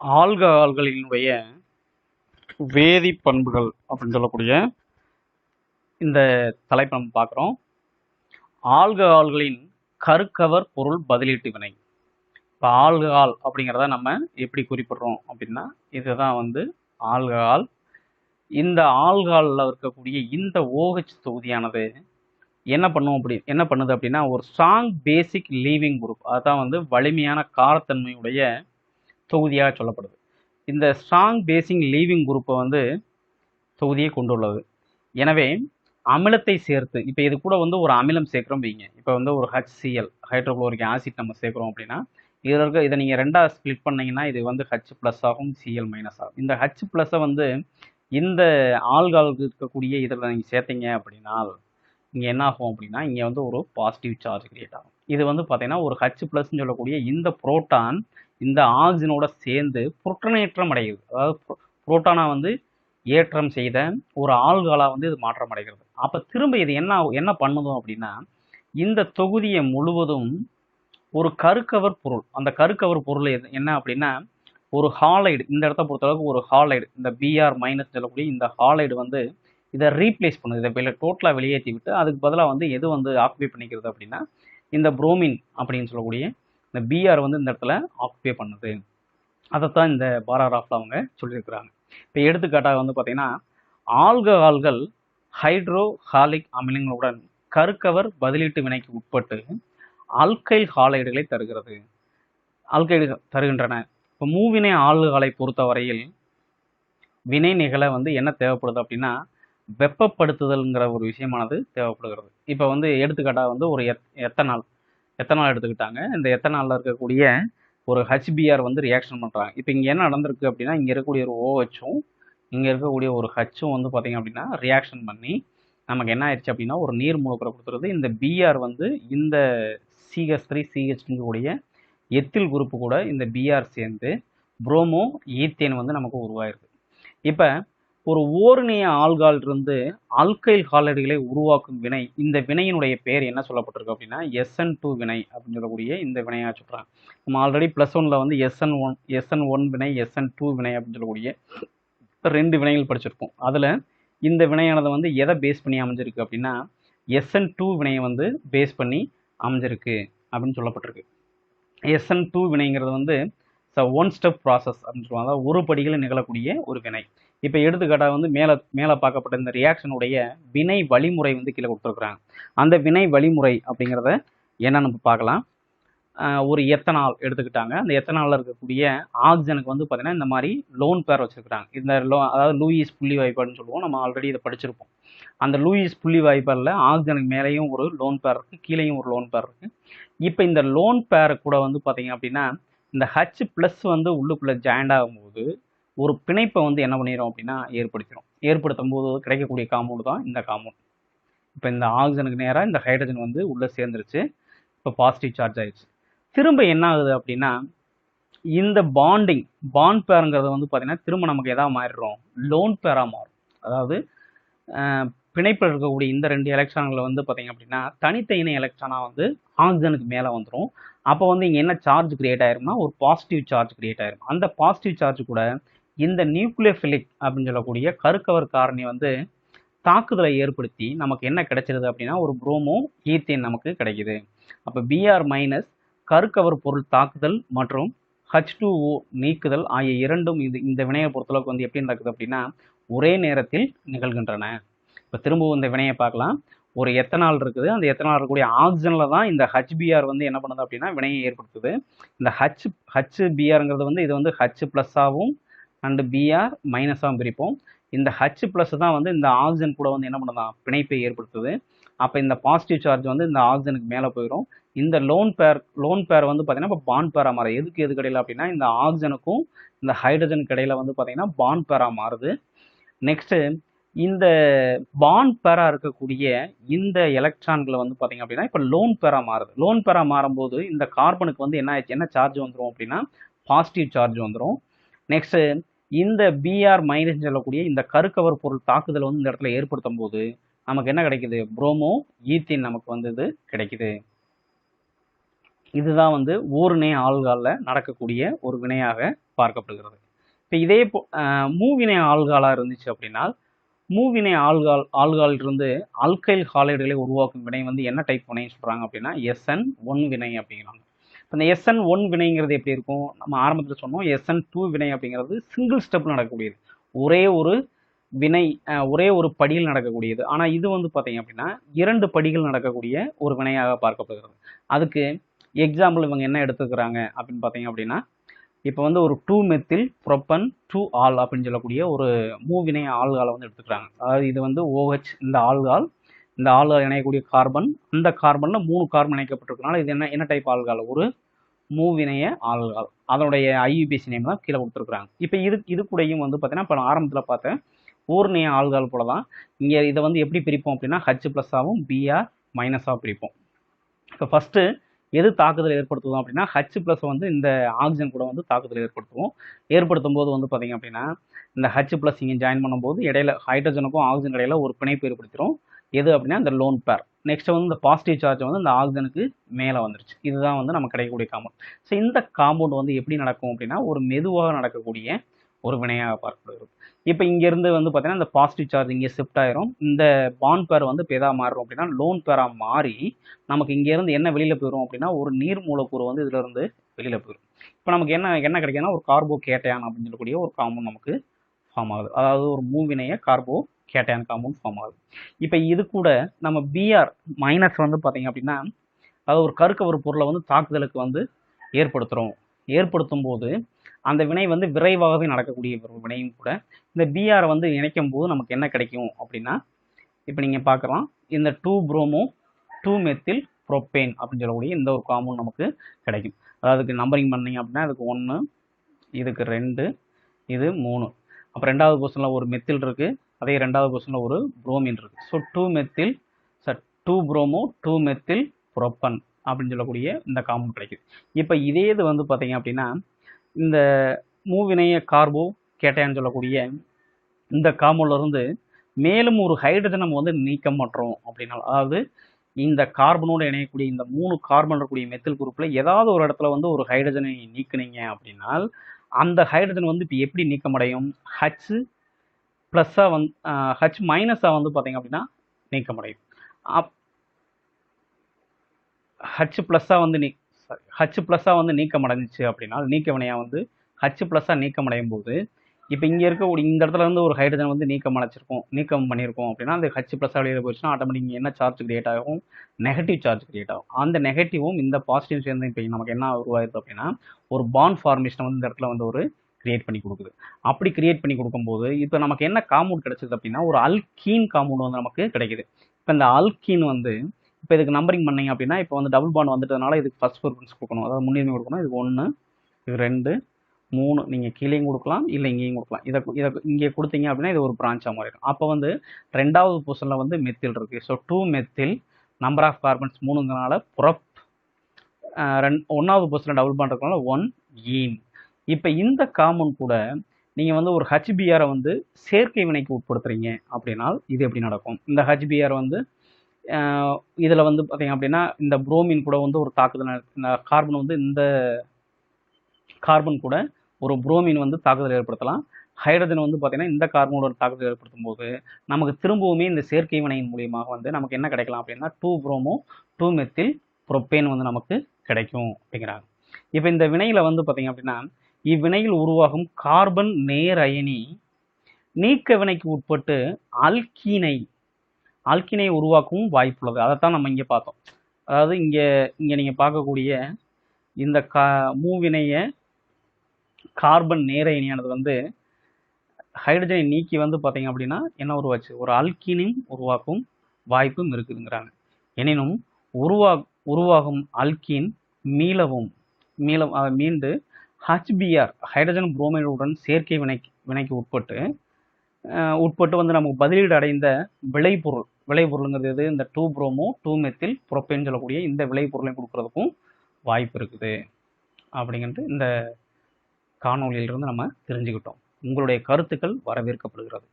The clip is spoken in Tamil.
ஆல்கஹால்களினுடைய வேதி பண்புகள் அப்படின்னு சொல்லக்கூடிய இந்த தலைப்பை நம்ம பார்க்குறோம். ஆல்கஹால்களின் கருக்கவர் பொருள் பதிலீட்டு வினை. இப்போ ஆல்கஹால் அப்படிங்கிறத நம்ம எப்படி குறிப்பிடுறோம் அப்படின்னா, இதுதான் ஆல்கஹால். இந்த ஆல்கஹாலில் இருக்கக்கூடிய இந்த OH தொகுதியானது என்ன பண்ணுது அப்படின்னா, ஒரு ஸ்ட்ராங் பேசிக் லீவிங் குரூப், அதான் வலிமையான காரத்தன்மையுடைய தொகுதியாக சொல்லப்படுது. இந்த ஸ்ட்ராங் பேசிக் லீவிங் குரூப்பை தொகுதியை கொண்டுள்ளது. எனவே அமிலத்தை சேர்த்து, இப்போ இது கூட ஒரு அமிலம் சேர்க்குறோம் வைங்க. இப்போ ஒரு HCl ஹைட்ரோகுளோரிக் ஆசிட் நம்ம சேர்க்குறோம் அப்படின்னா, இதை நீங்கள் ரெண்டாக ஸ்ப்ளிட் பண்ணீங்கன்னா இது H+ ஆகும், Cl- ஆகும். இந்த H+-ஐ இந்த ஆல்கஹாலுக்கு இருக்கக்கூடிய இதில் நீங்கள் சேர்த்தீங்க அப்படின்னா இங்கே என்ன ஆகும் அப்படின்னா, இங்கே ஒரு பாசிட்டிவ் சார்ஜ் கிரியேட் ஆகும். இது பார்த்தீங்கன்னா ஒரு H+ சொல்லக்கூடிய இந்த புரோட்டான் இந்த ஆக்சிஜனோட சேர்ந்து புரோட்டனேற்றம் அடைகிறது. அதாவது புரோட்டானா ஏற்றம் செய்த ஒரு ஆல்கஹாலாக இது மாற்றம் அடைகிறது. அப்போ திரும்ப இது என்ன பண்ணுதும் அப்படின்னா, இந்த தொகுதியை முழுவதும் ஒரு கருக்கவர் பொருள், அந்த கருக்கவர் பொருள் என்ன அப்படின்னா ஒரு ஹாலைடு, இந்த இடத்த பொறுத்தளவுக்கு ஒரு ஹாலைடு, இந்த Br- சொல்லக்கூடிய இந்த ஹாலைடு இதை ரீப்ளேஸ் பண்ணுது. இதை டோட்டலாக வெளியேற்றி விட்டு அதுக்கு பதிலாக எது ஆக்குபை பண்ணிக்கிறது அப்படின்னா, இந்த புரோமின் அப்படின்னு சொல்லக்கூடிய இந்த Br இந்த இடத்துல ஆக்குபை பண்ணுது. அதைத்தான் இந்த பாராகிராஃபில் அவங்க சொல்லியிருக்கிறாங்க. இப்போ எடுத்துக்காட்டாக பார்த்தீங்கன்னா, ஆல்கஹால்கள் ஹைட்ரோஹாலிக் அமிலங்களுடன் கருக்கவர் பதிலீட்டு வினைக்கு உட்பட்டு அல்கைல் ஹாலைடுகளை தருகின்றன. இப்போ மூவினை ஆல்கஹாலை பொறுத்தவரையில் வினை நிகழ என்ன தேவைப்படுது அப்படின்னா, வெப்பப்படுத்துதல்ங்கிற ஒரு விஷயமானது தேவைப்படுகிறது. இப்போ எடுத்துக்காட்டாக ஒரு எத்தனால் எடுத்துக்கிட்டாங்க. இந்த எத்தனாலில் இருக்கக்கூடிய ஒரு HBr ரியாக்ஷன் பண்ணுறாங்க. இப்போ இங்கே என்ன நடந்திருக்கு அப்படின்னா, இங்கே இருக்கக்கூடிய ஒரு OHம் இங்கே இருக்கக்கூடிய ஒரு Hம் பார்த்தீங்க அப்படின்னா ரியாக்ஷன் பண்ணி நமக்கு என்ன ஆயிடுச்சு அப்படின்னா ஒரு நீர் மூலக்கூறை கொடுத்துருது. இந்த Br இந்த CH3 CH2 கூடிய எத்தில் குரூப்பு கூட இந்த Br சேர்ந்து புரோமோ ஈத்தேன் நமக்கு உருவாயிருது. இப்போ ஒரு ஓரிணைய ஆல்கஹால் இருந்து அல்கைல் ஹாலைடுகளை உருவாக்கும் வினை, இந்த வினையினுடைய பெயர் என்ன சொல்லப்பட்டிருக்கு அப்படின்னா SN2 வினை அப்படின்னு சொல்லக்கூடிய இந்த வினையாக சொல்கிறாங்க. நம்ம ஆல்ரெடி +1ல் SN1 வினை, SN2 வினை அப்படின்னு சொல்லக்கூடிய 2 வினைகள் படிச்சிருப்போம். அதில் இந்த வினையானது எதை பேஸ் பண்ணி அமைஞ்சிருக்கு அப்படின்னா SN2 வினையை பேஸ் பண்ணி அமைஞ்சிருக்கு அப்படின்னு சொல்லப்பட்டிருக்கு. SN2 வினைங்கிறது ஒன் ஸ்டெப் ப்ராசஸ் அப்படின்னு சொல்லுவாங்க. அதாவது ஒரு படிகளில் நிகழக்கூடிய ஒரு வினை. இப்போ எடுத்துக்காட்டாக மேலே பார்க்கப்பட்ட இந்த ரியாக்ஷனுடைய வினை வழிமுறை கீழே கொடுத்துருக்குறாங்க. அந்த வினை வழிமுறை அப்படிங்கிறத என்ன நம்ம பார்க்கலாம். ஒரு எத்தனால் எடுத்துக்கிட்டாங்க. அந்த எத்தனாலில் இருக்கக்கூடிய ஆக்சிஜனுக்கு பார்த்தீங்கன்னா இந்த மாதிரி லோன் பேர் வச்சுருக்குறாங்க. இந்த அதாவது லூயிஸ் புள்ளி வாய்ப்பாடுன்னு சொல்லுவோம். நம்ம ஆல்ரெடி இதை படிச்சிருப்போம். அந்த லூயிஸ் புள்ளி வாய்ப்பாடில் ஆக்சிஜனுக்கு மேலேயும் ஒரு லோன் பேர் இருக்குது, கீழேயும் ஒரு லோன் பேர் இருக்குது. இப்போ இந்த லோன் பேர் கூட பார்த்தீங்க அப்படின்னா இந்த H+ உள்ளுக்குள்ளே ஜாயிண்ட் ஆகும்போது ஒரு பிணைப்பை என்ன பண்ணிடும் அப்படின்னா ஏற்படுத்தும் போது கிடைக்கக்கூடிய காம்பவுண்டு தான் இந்த காம்பவுண்ட். இப்போ இந்த ஆக்சிஜனுக்கு நேராக இந்த ஹைட்ரஜன் உள்ளே சேர்ந்துருச்சு. இப்போ பாசிட்டிவ் சார்ஜ் ஆயிடுச்சு. திரும்ப என்ன ஆகுது அப்படின்னா இந்த பாண்ட் பேருங்கிறது பார்த்தீங்கன்னா திரும்ப நமக்கு எதாவது மாறிடுறோம், லோன் பேராக மாறும். அதாவது பிணைப்பில் இருக்கக்கூடிய இந்த 2 எலக்ட்ரான்களை பார்த்தீங்க அப்படின்னா தனித்த இணை எலக்ட்ரானாக ஆக்சிஜனுக்கு மேலே வந்துடும். அப்போ இங்கே என்ன சார்ஜ் கிரியேட் ஆயிரும்னா ஒரு பாசிட்டிவ் சார்ஜ் கிரியேட் ஆயிரும். அந்த பாசிட்டிவ் சார்ஜ் கூட இந்த நியூக்ளியோஃபிலிக் அப்படின்னு சொல்லக்கூடிய கருக்கவர் காரணி தாக்குதலை ஏற்படுத்தி நமக்கு என்ன கிடைச்சிருது அப்படின்னா ஒரு புரோமோ ஈத்தேன் நமக்கு கிடைக்குது. அப்போ Br- கருக்கவர் பொருள் தாக்குதல் மற்றும் H2O நீக்குதல் ஆகிய இரண்டும் இந்த வினையை பொறுத்தளவுக்கு எப்படி நடக்குது அப்படின்னா ஒரே நேரத்தில் நிகழ்கின்றன. இப்போ திரும்பவும் இந்த வினையை பார்க்கலாம். ஒரு எத்தனால் இருக்குது. அந்த எத்தனால் இருக்கக்கூடிய ஆக்சிஜனில் தான் இந்த HBr என்ன பண்ணுது அப்படின்னா வினையை ஏற்படுத்துது. இந்த HBrங்கிறது இது H+ஆகவும் அண்டு Br- பிரிப்போம். இந்த H+ தான் இந்த ஆக்சிஜன் கூட என்ன பண்ணுதான் பிணைப்பை ஏற்படுத்துது. அப்போ இந்த பாசிட்டிவ் சார்ஜ் இந்த ஆக்சிஜனுக்கு மேலே போயிடும். இந்த லோன் பேர் பார்த்தீங்கன்னா இப்போ பாண்ட் பேராக மாறும். எதுக்கு இடையில அப்படின்னா இந்த ஆக்சிஜனுக்கும் இந்த ஹைட்ரஜனுக்கு இடையில பார்த்தீங்கன்னா பாண்ட் பேராக மாறுது. நெக்ஸ்ட்டு இந்த பாண்ட் பேராக இருக்கக்கூடிய இந்த எலக்ட்ரான்களை பார்த்தீங்க அப்படின்னா இப்போ லோன் பேராக மாறுது. லோன் பேராக மாறும்போது இந்த கார்பனுக்கு என்ன சார்ஜ் வந்துடும் அப்படின்னா பாசிட்டிவ் சார்ஜ் வந்துடும். நெக்ஸ்ட்டு இந்த Br- சொல்லக்கூடிய இந்த கருக்கவர் பொருள் தாக்குதல் இந்த இடத்துல ஏற்படுத்தும் போது நமக்கு என்ன கிடைக்குது, புரோமோ ஈத்தேன் நமக்கு இது கிடைக்குது. இதுதான் ஓரிணை ஆல்கஹாலில் நடக்கக்கூடிய ஒரு வினையாக பார்க்கப்படுகிறது. இப்போ இதே மூவினை ஆல்கஹாலாக இருந்துச்சு அப்படின்னா மூவினை ஆல்கஹால் இருந்து அல்கைல் ஹாலைடுகளை உருவாக்கும் வினை வந்து என்ன டைப் வினைன்னு சொல்கிறாங்க அப்படின்னா SN1 வினை அப்படிங்கிறாங்க. இப்போ இந்த SN1 வினைங்கிறது எப்படி இருக்கும்? நம்ம ஆரம்பத்தில் சொன்னோம் SN2 வினை அப்படிங்கிறது சிங்கிள் ஸ்டெப்பில் நடக்கக்கூடியது, ஒரே ஒரு வினை ஒரே ஒரு படியில் நடக்கக்கூடியது. ஆனால் இது வந்து பார்த்தீங்க அப்படின்னா 2 படிகள் நடக்கக்கூடிய ஒரு வினையாக பார்க்கப்படுகிறது. அதுக்கு எக்ஸாம்பிள் இவங்க என்ன எடுத்துக்கிறாங்க அப்படின்னு பார்த்தீங்க அப்படின்னா இப்போ வந்து ஒரு 2-மெத்தில் புரோப்பன் 2-ஆல் அப்படின்னு சொல்லக்கூடிய ஒரு மூவினை ஆல்காலை வந்து எடுத்துக்கிறாங்க. அதாவது இது வந்து OH இந்த ஆல்கால் இணையக்கூடிய கார்பன், இந்த கார்பனில் 3 கார்பன் இணைக்கப்பட்டிருக்கனால இது என்ன டைப் ஆல்கால்? ஒரு மூவினைய ஆல்கால். அதனுடைய IUPAC நேம் தான் கீழே கொடுத்துருக்குறாங்க. இப்போ இது கூடயும் வந்து பார்த்தீங்கன்னா இப்போ ஆரம்பத்தில் பார்த்தேன் ஊர்ணிய ஆல்கால் போல தான் இங்கே இதை வந்து எப்படி பிரிப்போம் அப்படின்னா H+ஆகவும் Br- பிரிப்போம். இப்போ ஃபஸ்ட்டு எது தாக்குதல் ஏற்படுத்துவோம் அப்படின்னா H+ வந்து இந்த ஆக்சிஜன் கூட வந்து தாக்குதல் ஏற்படுத்தும் போது வந்து பார்த்தீங்க அப்படின்னா இந்த H+ இங்கே ஜாயின் பண்ணும்போது இடையில ஹைட்ரஜனுக்கும் ஆக்சிஜன் இடையில ஒரு பிணைப்பு ஏற்படுத்திடும். எது அப்படின்னா இந்த லோன் பேர். நெக்ஸ்ட் வந்து இந்த பாசிட்டிவ் சார்ஜ் வந்து இந்த ஆக்சிஜனுக்கு மேலே வந்துருச்சு. இதுதான் வந்து நமக்கு கிடைக்கக்கூடிய காம்பவுண்ட். ஸோ இந்த காம்பவுண்ட் வந்து எப்படி நடக்கும் அப்படின்னா ஒரு மெதுவாக நடக்கக்கூடிய ஒரு வினையாக பார்க்கப்படுகிறது. இப்போ இங்கேருந்து வந்து பார்த்தீங்கன்னா இந்த பாசிட்டிவ் சார்ஜ் இங்கே ஷிஃப்ட் ஆயிரும். இந்த பாண்ட் பேர் வந்து இப்போ எதாக மாறும் அப்படின்னா லோன் பேராக மாறி நமக்கு இங்கேருந்து என்ன வெளியில் போயிடும் அப்படின்னா ஒரு நீர் மூலக்கூறு வந்து இதிலிருந்து வெளியில் போயிடும். இப்போ நமக்கு என்ன கிடைக்குதுன்னா ஒரு கார்போ கேட்டையான் அப்படின்னு சொல்லக்கூடிய ஒரு காம்பவுண்ட் நமக்கு ஃபார்ம் ஆகுது. அதாவது ஒரு மூவினைய கார்போ கேட்டையான் காம்பவுண்ட் ஃபார்ம் ஆகுது. இப்போ இது கூட நம்ம Br- வந்து பார்த்தீங்க அப்படின்னா அதாவது ஒரு கருக்க ஒரு பொருளை வந்து தாக்குதலுக்கு வந்து ஏற்படுத்தும் போது அந்த வினை வந்து விரைவாகவே நடக்கக்கூடிய ஒரு வினையும் கூட. இந்த Br வந்து இணைக்கும் போது நமக்கு என்ன கிடைக்கும் அப்படின்னா இப்போ நீங்கள் பார்க்கலாம் இந்த 2-புரோமோ 2-மெத்தில் புரோப்பேன் அப்படின்னு சொல்லக்கூடிய இந்த ஒரு காம்பவுண்ட் நமக்கு கிடைக்கும். அதாவது நம்பரிங் பண்ணீங்க அப்படின்னா இதுக்கு 1, இதுக்கு 2, இது 3. அப்போ 2வது பொசிஷனில் ஒரு மெத்தில் இருக்குது, அதே 2வது பொசிஷனில் ஒரு புரோமின் இருக்குது. ஸோ 2-புரோமோ 2-மெத்தில் புரோப்பன் அப்படின்னு சொல்லக்கூடிய இந்த காம்பவுண்ட் கிடைக்குது. இப்போ இதே இது வந்து பார்த்தீங்க அப்படின்னா இந்த மூவினைய கார்போ கேட்டையான்னு சொல்லக்கூடிய இந்த காம்பவுண்ட்ல இருந்து மேலும் ஒரு ஹைட்ரஜன் நம்ம வந்து நீக்கம் பண்ணுறோம் அப்படின்னா அதாவது இந்த கார்பனோடு இணையக்கூடிய இந்த 3 கார்பன் இருக்கக்கூடிய மெத்தில் குரூப்பில் ஏதாவது ஒரு இடத்துல வந்து ஒரு ஹைட்ரஜனை நீக்குனீங்க அப்படின்னா அந்த ஹைட்ரஜன் வந்து இப்போ எப்படி நீக்கமடையும்? H+ வந்து H- வந்து பார்த்தீங்க அப்படின்னா நீக்கமடையும். H+ வந்து நீக்கமடைஞ்சிச்சு அப்படின்னா நீக்க வினையாக வந்து H+ நீக்கமடையும் போது இப்போ இங்கே இருக்கக்கூடிய இந்த இடத்துல இருந்து ஒரு ஹைட்ரஜன் வந்து நீக்கம் பண்ணியிருக்கோம் அப்படின்னா அந்த H+ வெளியில் போயிடுச்சுன்னா ஆட்டோமேட்டிக் என்ன சார்ஜ் கிரியேட் ஆகும்? நெகட்டிவ் சார்ஜ் கிரியேட் ஆகும். அந்த நெகட்டிவும் இந்த பாசிட்டிவ் சேர்ந்து இப்போ நமக்கு என்ன உருவாயிருது அப்படின்னா ஒரு பாண்ட் ஃபார்மேஷன் வந்து இந்த இடத்துல வந்து ஒரு கிரியேட் பண்ணி கொடுக்குது. அப்படி கிரியேட் பண்ணி கொடுக்கும்போது இப்போ நமக்கு என்ன காம்பவுண்ட் கிடைச்சது அப்படின்னா ஒரு அல்கீன் காம்பவுண்ட் வந்து நமக்கு கிடைக்குது. இப்போ இந்த அல்கீன் வந்து இப்போ இதுக்கு நம்பரிங் பண்ணீங்க அப்படின்னா இப்போ வந்து டபுள் பாண்ட் வந்துட்டதுனால இதுக்கு ஃபர்ஸ்ட் ப்ரிஃபரன்ஸ் கொடுக்கணும், அதாவது முன்னுரிமை கொடுக்கணும். இது 1, இது 2, 3 நீங்கள் கீழேயும் கொடுக்கலாம், இல்லை இங்கேயும் கொடுக்கலாம். இதை இங்கே கொடுத்தீங்க அப்படின்னா இது ஒரு பிரான்ச்சாக மாறிடும். அப்போ வந்து 2வது பொசிஷனில் வந்து மெத்தில் இருக்குது. ஸோ 2-மெத்தில் நம்பர் ஆஃப் கார்பன்ஸ் 3ங்கிறனால புரப். 1வது பொசிஷனில் டபுள் பாண்ட் இருக்கனால 1-ஈன். இப்போ இந்த காம்பவுண்ட் கூட நீங்கள் வந்து ஒரு HBr வந்து சேர்க்கை வினைக்கு உட்படுத்துறீங்க அப்படின்னா இது எப்படி நடக்கும்? இந்த HBr வந்து இதில் வந்து பார்த்தீங்க அப்படின்னா இந்த புரோமின் கூட வந்து ஒரு தாக்குதல், இந்த கார்பன் வந்து இந்த கார்பன் கூட ஒரு புரோமின் வந்து தாக்குதல் ஏற்படுத்தலாம். ஹைட்ரஜன் வந்து பார்த்தீங்கன்னா இந்த கார்பனோட தாக்குதல் ஏற்படுத்தும் போது நமக்கு திரும்பவுமே இந்த சேர்க்கை வினையின் மூலியமாக வந்து நமக்கு என்ன கிடைக்கலாம் அப்படின்னா 2-புரோமோ 2-மெத்தில் புரோப்பேன் வந்து நமக்கு கிடைக்கும் அப்படிங்கிறாங்க. இப்போ இந்த வினையில் வந்து பார்த்தீங்க அப்படின்னா இவ்வினையில் உருவாகும் கார்பன் நேர் அயனி நீக்க வினைக்கு உட்பட்டு அல்கினை உருவாக்கவும் வாய்ப்புள்ளது. அதைத்தான் நம்ம இங்கே பார்த்தோம். அதாவது இங்கே நீங்கள் பார்க்கக்கூடிய இந்த மூவினைய கார்பன் நேர அயனியானது வந்து ஹைட்ரஜனை நீக்கி வந்து பார்த்தீங்க அப்படின்னா என்ன உருவாச்சு? ஒரு அல்கினின் உருவாக்கும் வாய்ப்பும் இருக்குதுங்கிறாங்க. எனினும் உருவாகும் அல்கின் மீண்டு HBr ஹைட்ரஜன் புரோமைடுடன் சேர்க்கை வினைக்கு உட்பட்டு வந்து நமக்கு பதிலீடு அடைந்த விளைபொருளுங்கிறது இந்த 2-புரோமோ 2-மெத்தில் புரோப்பேன் சொல்லக்கூடிய இந்த விளைபொருளை கொடுக்கறதுக்கும் வாய்ப்பு இருக்குது அப்படிங்கிறது இந்த காணொலியிலிருந்து நம்ம தெரிஞ்சுக்கிட்டோம். உங்களுடைய கருத்துக்கள் வரவேற்கப்படுகிறது.